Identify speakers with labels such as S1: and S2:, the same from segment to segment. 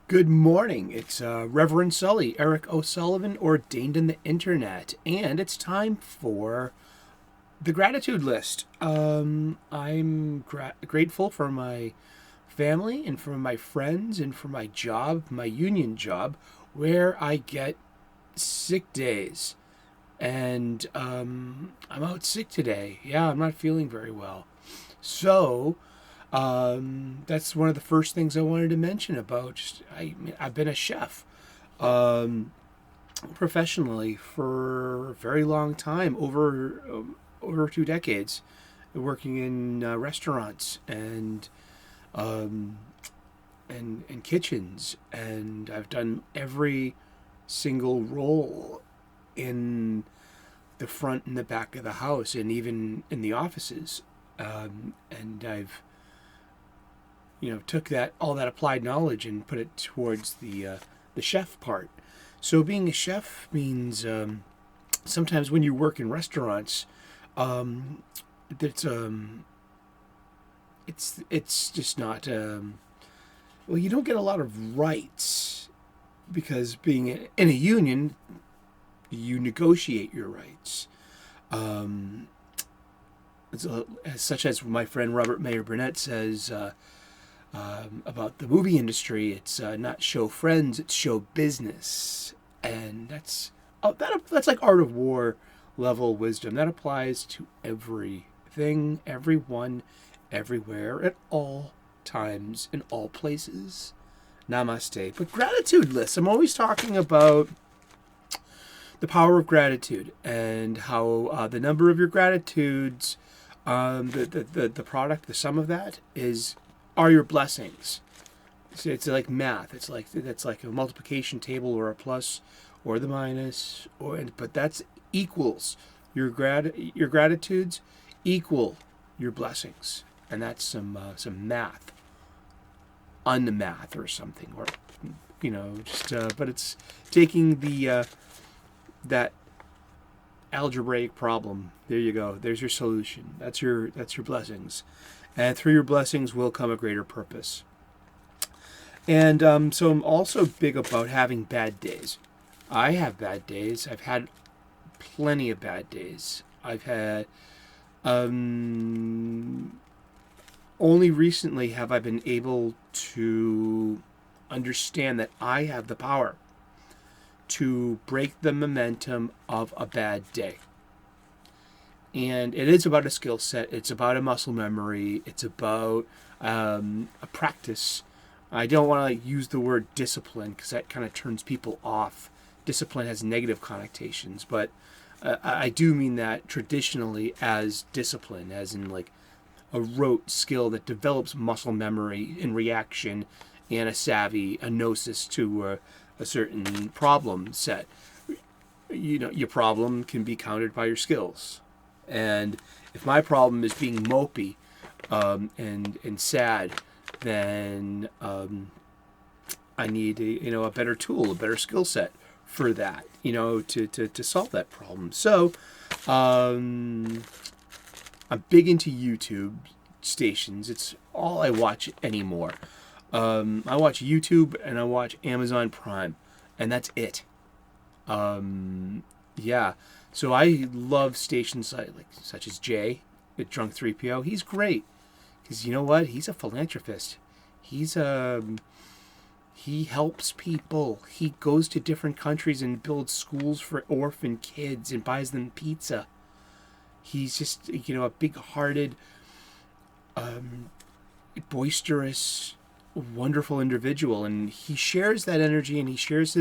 S1: Good morning. It's Reverend Sully, Eric O'Sullivan, ordained in the internet, and it's time for the gratitude list. I'm grateful for my family and for my friends and for my job, my union job, where I get sick days. And I'm out sick today. Yeah, I'm not feeling very well. So, that's one of the first things I wanted to mention about. I've been a chef um, professionally for a very long time, over 2 decades, working in restaurants um, and kitchens, and I've done every single role in the front and the back of the house, and even in the offices. And I've took that all that applied knowledge and put it towards the chef part. So being a chef means sometimes when you work in restaurants, um, it's it's just not well, you don't get a lot of rights because being in a union, you negotiate your rights. Um, Such as my friend Robert Mayer Burnett says about the movie industry, it's not show friends, it's show business, and that's like art of war level wisdom. That applies to everything, everyone, everywhere, at all times, in all places. Namaste. But gratitude lists. I'm always talking about the power of gratitude and how the number of your gratitudes, the product, the sum of that are your blessings. So it's like math. That's like a multiplication table or a plus or the minus, but that's equals your gratitudes equal your blessings, and that's some math, unmath or something, or just but it's taking the that algebraic problem. There you go. There's your solution. That's your blessings, and through your blessings will come a greater purpose. And so I'm also big about having bad days. I have bad days. I've had plenty of bad days. I've had only recently have I been able to understand that I have the power to break the momentum of a bad day. And it is about a skill set. It's about a muscle memory. It's about a practice. I don't want to use the word discipline because that kind of turns people off. Discipline has negative connotations, but I do mean that traditionally as discipline, as in like a rote skill that develops muscle memory in reaction and a gnosis to a certain problem set. Your problem can be countered by your skills. And if my problem is being mopey and sad, then I need a better tool, a better skill set for that, to solve that problem. So I'm big into YouTube stations. It's all I watch anymore. I watch YouTube and I watch Amazon Prime, and that's it. Yeah. So I love stations such as Jay, at Drunk 3PO. He's great because you know what? He's a philanthropist. He helps people. He goes to different countries and builds schools for orphan kids and buys them pizza. He's just a big-hearted, boisterous, wonderful individual, and he shares that energy, and he shares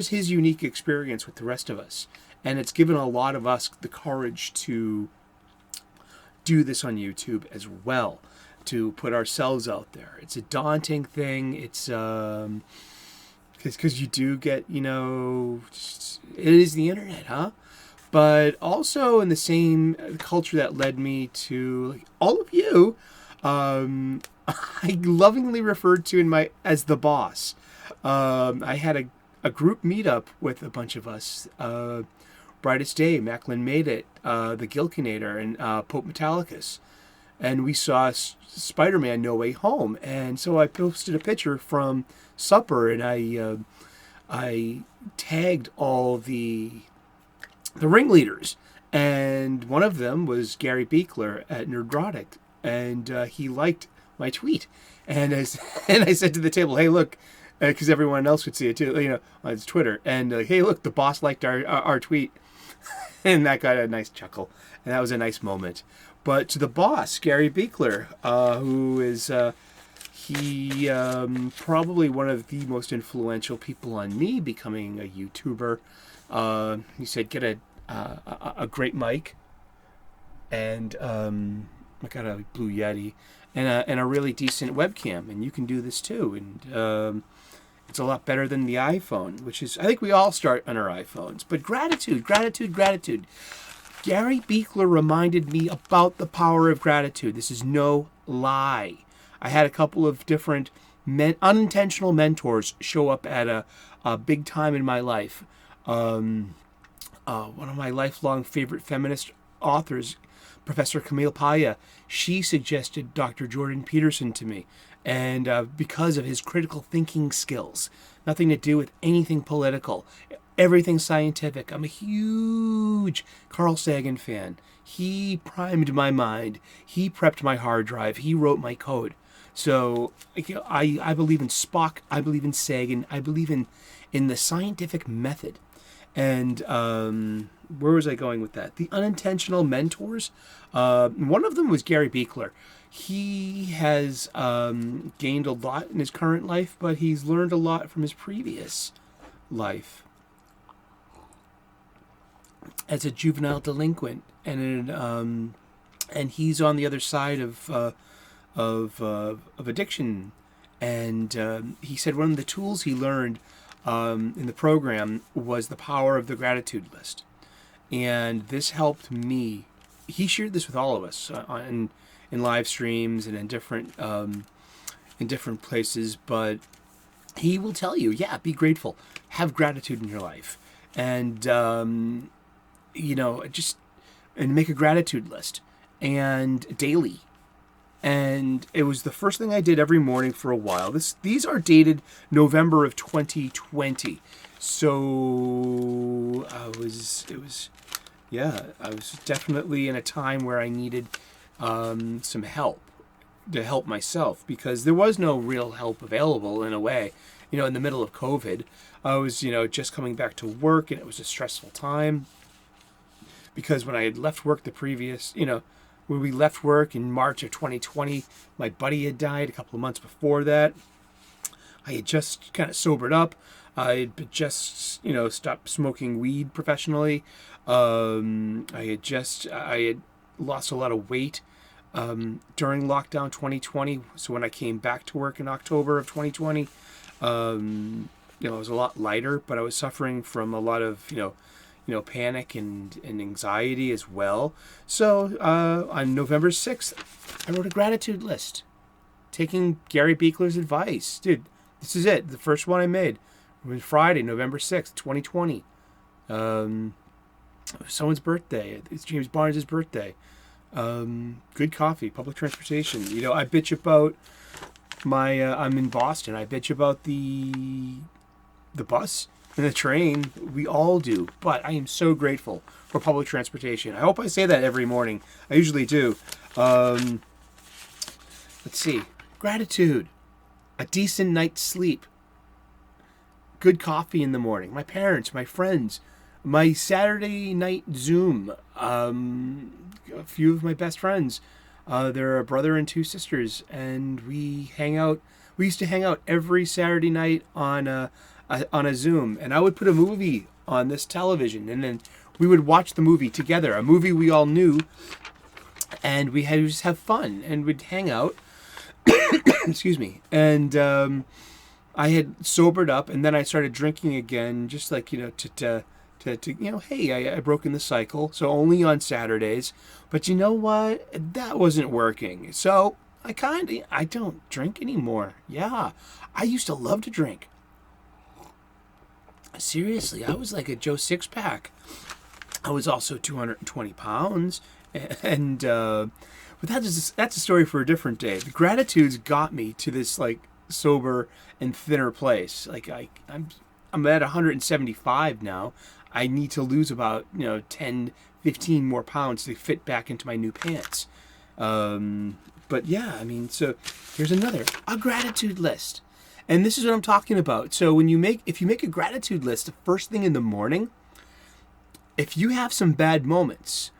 S1: his unique experience with the rest of us, and it's given a lot of us the courage to do this on YouTube as well, to put ourselves out there. It's a daunting thing. It's because you do get it is the internet, huh? But also in the same culture that led me to all of you, I lovingly referred to as the boss. I had a group meetup with a bunch of us. Brightest Day, Macklin Made It, the Gilkinator, and Pope Metallicus. and we saw Spider-Man: No Way Home, and so I posted a picture from supper, and I tagged all the ringleaders, and one of them was Gary Beekler at Nerdrotic, and he liked my tweet, and I said to the table, "Hey, look," because everyone else could see it too, on his Twitter, and "Hey, look, the boss liked our tweet," and that got a nice chuckle, and that was a nice moment. But to the boss, Gary Beekler, who is he probably one of the most influential people on me becoming a YouTuber. He said, get a great mic, and I got a Blue Yeti, and a really decent webcam, and you can do this too. And it's a lot better than the iPhone, which is, I think we all start on our iPhones. But gratitude, gratitude, gratitude. Gary Beekler reminded me about the power of gratitude. This is no lie. I had a couple of different unintentional mentors show up at a big time in my life. One of my lifelong favorite feminist authors, Professor Camille Paya, she suggested Dr. Jordan Peterson to me. And because of his critical thinking skills, nothing to do with anything political, everything scientific. I'm a huge Carl Sagan fan. He primed my mind. He prepped my hard drive. He wrote my code. So I believe in Spock. I believe in Sagan. I believe in the scientific method. And where was I going with that? The unintentional mentors. One of them was Gary Beekler. He has gained a lot in his current life, but he's learned a lot from his previous life as a juvenile delinquent, and he's on the other side of addiction. And he said one of the tools he learned in the program was the power of the gratitude list, and this helped me. He shared this with all of us in live streams and in different places, but he will tell you, be grateful, have gratitude in your life, and just make a gratitude list and daily. And it was the first thing I did every morning for a while. These are dated November of 2020. So I was definitely in a time where I needed some help to help myself, because there was no real help available in a way. In the middle of COVID, I was, just coming back to work, and it was a stressful time because when I had left work when we left work in March of 2020, my buddy had died a couple of months before that. I had just kind of sobered up. I had just, stopped smoking weed professionally. I had lost a lot of weight during lockdown 2020. So when I came back to work in October of 2020, I was a lot lighter, but I was suffering from a lot of, panic and anxiety as well. So on November 6th, I wrote a gratitude list, taking Gary Beekler's advice. Dude, this is it. The first one I made was Friday, November 6th, 2020. It was someone's birthday. It's James Barnes' birthday. Good coffee, public transportation. I bitch about I'm in Boston. I bitch about the bus and the train. We all do, but I am so grateful for public transportation. I hope I say that every morning. I usually do. Let's see. Gratitude. A decent night's sleep. Good coffee in the morning. My parents, my friends, my Saturday night Zoom. A few of my best friends. They're a brother and two sisters, and we hang out. We used to hang out every Saturday night on a Zoom, and I would put a movie on this television, and then we would watch the movie together, a movie we all knew, and we had to just have fun, and we'd hang out. Excuse me. And I had sobered up, and then I started drinking again, just like, hey, I broke in the cycle, so only on Saturdays. But you know what? That wasn't working. So I don't drink anymore. Yeah, I used to love to drink. Seriously, I was like a Joe Six-Pack. I was also 220 pounds, and But that's a story for a different day. The gratitude's got me to this like sober and thinner place. Like I'm at 175 now. I need to lose about 10, 15 more pounds to fit back into my new pants. But yeah, I mean, so here's a gratitude list. And this is what I'm talking about. So if you make a gratitude list the first thing in the morning, if you have some bad moments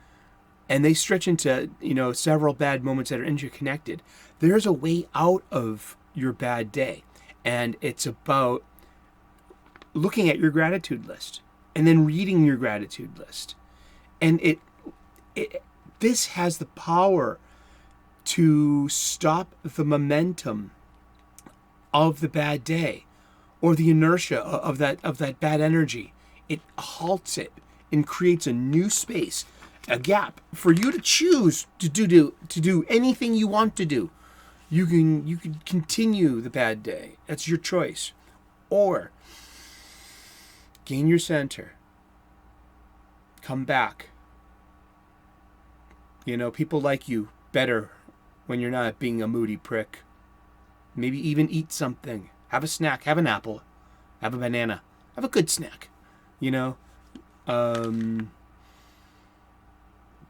S1: and they stretch into, several bad moments that are interconnected, there's a way out of your bad day. And it's about looking at your gratitude list and then reading your gratitude list. And this has the power to stop the momentum of the bad day or the inertia of that bad energy. It halts it and creates a new space, a gap for you to choose to do anything you want to do. You can continue the bad day. That's your choice. Or gain your center. Come back. People like you better when you're not being a moody prick. Maybe even eat something. Have a snack. Have an apple. Have a banana. Have a good snack. But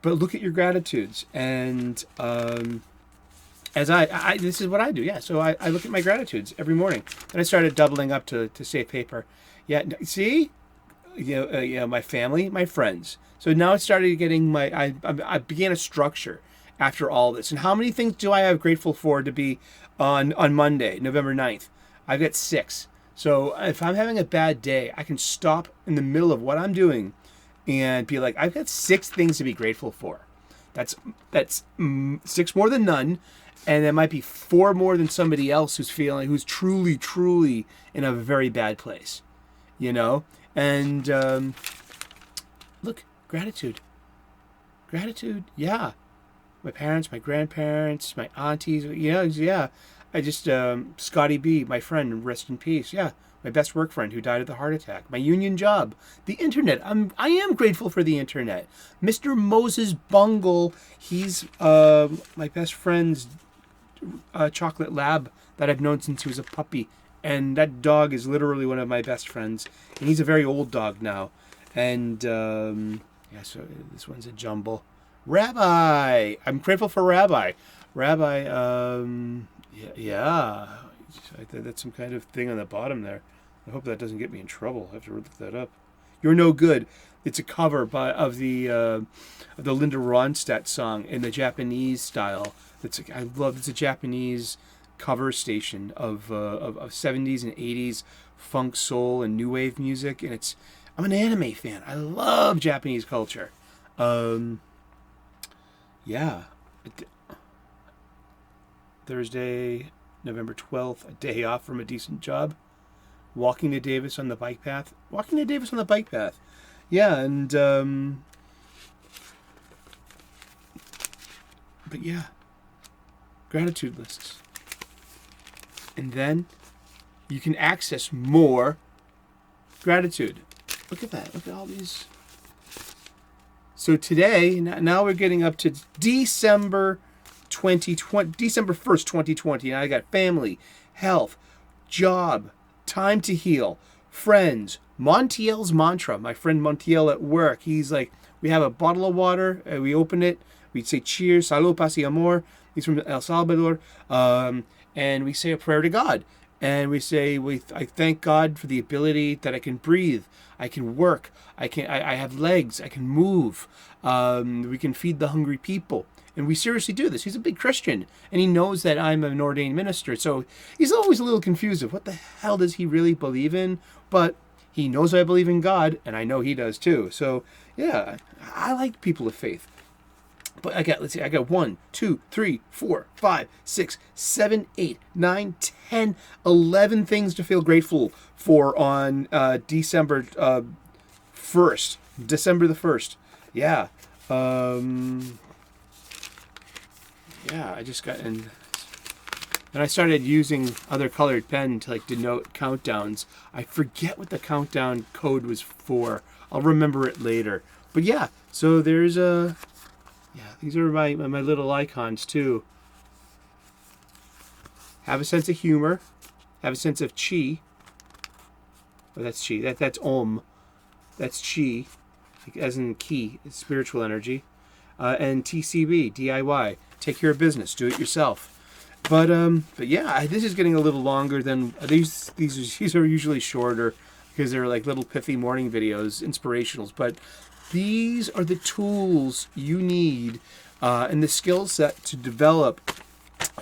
S1: look at your gratitudes. And as this is what I do. Yeah. So I look at my gratitudes every morning. And I started doubling up to save paper. Yeah. See? My family, my friends. So now I started getting I began a structure after all this. And how many things do I have grateful for to be on Monday, November 9th? I've got 6. So if I'm having a bad day, I can stop in the middle of what I'm doing and be like, I've got 6 things to be grateful for. That's 6 more than none. And there might be 4 more than somebody else who's truly, truly in a very bad place. And look, gratitude. Yeah. My parents, my grandparents, my aunties. Yeah. I just, Scotty B, my friend, rest in peace. Yeah. My best work friend who died of the heart attack. My union job. The internet. I am grateful for the internet. Mr. Moses Bungle, he's my best friend's chocolate lab that I've known since he was a puppy. And that dog is literally one of my best friends. And he's a very old dog now. And, so this one's a jumble. Rabbi! I'm grateful for Rabbi. Rabbi, yeah. That's some kind of thing on the bottom there. I hope that doesn't get me in trouble. I have to look that up. You're No Good. It's a cover of the Linda Ronstadt song in the Japanese style. It's a Japanese cover station of 70s and 80s funk, soul, and new wave music, and I'm an anime fan. I love Japanese culture. Yeah. Thursday, November 12th, a day off from a decent job. Walking to Davis on the bike path. Yeah, and but yeah, gratitude lists. And then you can access more gratitude. Look at that. Look at all these. So today, now we're getting up to December 1st, 2020. And I got family, health, job, time to heal, friends, Montiel's mantra. My friend Montiel at work, he's like, we have a bottle of water, we open it, we say cheers, salud, paz y amor. He's from El Salvador. And we say a prayer to God. And we say, I thank God for the ability that I can breathe, I can work, I have legs, I can move, we can feed the hungry people. And we seriously do this. He's a big Christian, and he knows that I'm an ordained minister. So he's always a little confused of what the hell does he really believe in? But he knows I believe in God, and I know he does too. So yeah, I like people of faith. But I got 1, 2, 3, 4, 5, 6, 7, 8, 9, 10, 11 things to feel grateful for on December 1st. December the 1st. Yeah. Yeah, I just got in. And I started using other colored pen to denote countdowns. I forget what the countdown code was for. I'll remember it later. But yeah, so there's a Yeah, these are my little icons too. Have a sense of humor. Have a sense of chi. Oh, that's chi. That's om. That's chi, as in ki, it's spiritual energy. And TCB, DIY. Take care of business. Do it yourself. But yeah, this is getting a little longer than these. These are usually shorter because they're like little pithy morning videos, inspirationals. But these are the tools you need and the skill set to develop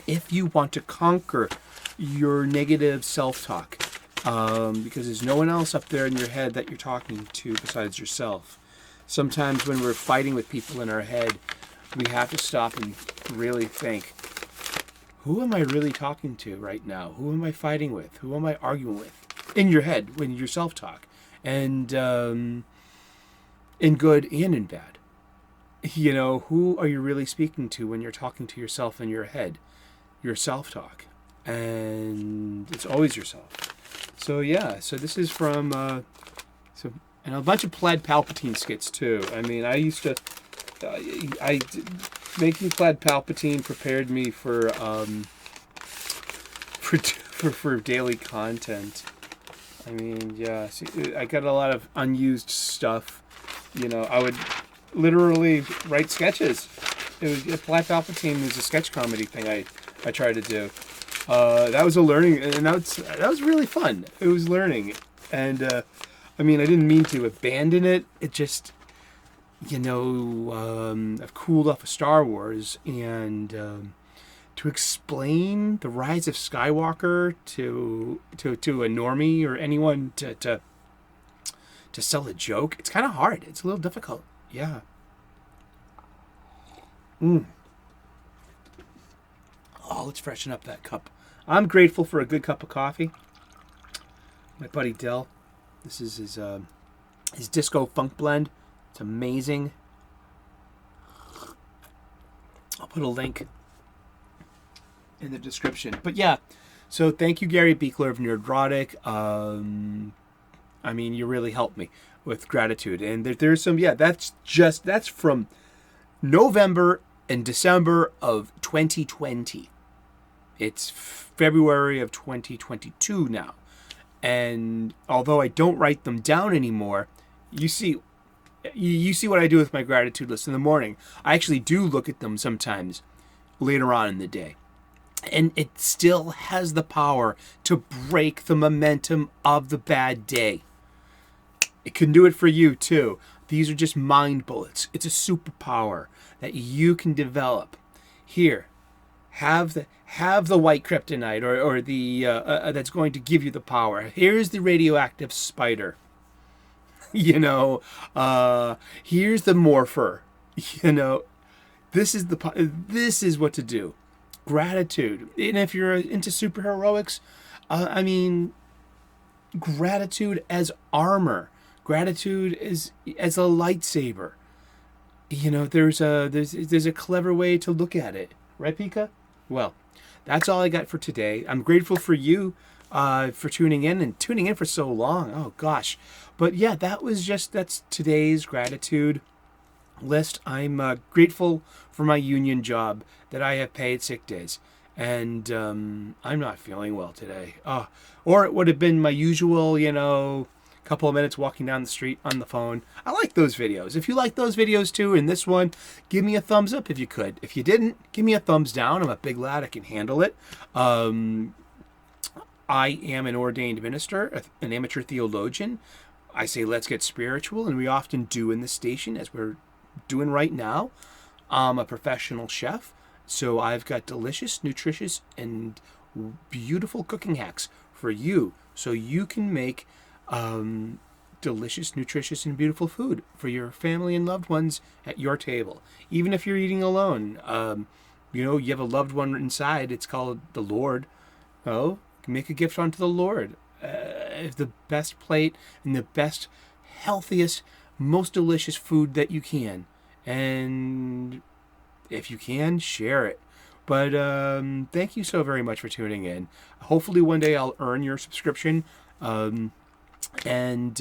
S1: if you want to conquer your negative self-talk. Because there's no one else up there in your head that you're talking to besides yourself. Sometimes when we're fighting with people in our head, we have to stop and really think, who am I really talking to right now? Who am I fighting with? Who am I arguing with? In your head, when you're self-talk. And in good and in bad. You know, who are you really speaking to when you're talking to yourself in your head? Your self-talk. And it's always yourself. So yeah, so this is from, and a bunch of Plaid Palpatine skits too. I mean, I used to, making Plaid Palpatine prepared me for daily content. I mean, yeah, see, I got a lot of unused stuff. You know, I would literally write sketches. Plaid Palpatine was a sketch comedy thing I tried to do. That was a learning, and that was really fun. It was learning, and I mean, I didn't mean to abandon it. It just, you know, I've cooled off of Star Wars, and to explain the Rise of Skywalker to a normie or anyone to sell a joke, it's kind of hard. It's a little difficult. Yeah. Oh, let's freshen up that cup. I'm grateful for a good cup of coffee. My buddy Dell. This is his disco funk blend. It's amazing. I'll put a link in the description. But yeah, so thank you, Gary Beekler of Nerdrotic. I mean, you really helped me with gratitude. And there's some, yeah, that's from November and December of 2020. It's February of 2022 now. And although I don't write them down anymore, you see what I do with my gratitude list in the morning. I actually do look at them sometimes later on in the day. And it still has the power to break the momentum of the bad day. It can do it for you too. These are just mind bullets. It's a superpower that you can develop. Here, have the white kryptonite or the that's going to give you the power. Here's the radioactive spider. You know, here's the morpher. You know, this is what to do. Gratitude. And if you're into superheroics, I mean, gratitude as armor. Gratitude as a lightsaber. You know, there's a clever way to look at it, right, Pika? Well, that's all I got for today. I'm grateful for you for tuning in for so long. Oh gosh, but yeah, that's today's gratitude list. I'm grateful for my union job that I have paid sick days, and I'm not feeling well today. Or it would have been my usual, you know, couple of minutes walking down the street on the phone. I like those videos. If you like those videos too, in this one, give me a thumbs up if you could. If you didn't, give me a thumbs down. I'm a big lad. I can handle it. I am an ordained minister, an amateur theologian. I say let's get spiritual, and we often do in this station, as we're doing right now. I'm a professional chef, so I've got delicious, nutritious, and beautiful cooking hacks for you, so you can make delicious, nutritious, and beautiful food for your family and loved ones at your table. Even if you're eating alone, you know, you have a loved one inside. It's called the Lord. Oh, make a gift unto the Lord. The best plate and the best, healthiest, most delicious food that you can. And if you can, share it. But thank you so very much for tuning in. Hopefully one day I'll earn your subscription. And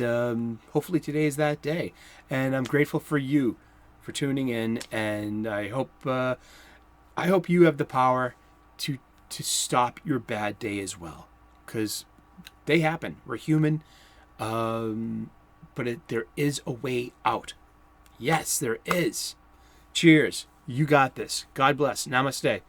S1: hopefully today is that day. And I'm grateful for you for tuning in, and I hope you have the power to stop your bad day as well, because they happen. We're human, but there is a way out. Yes, there is. Cheers. You got this. God bless. Namaste.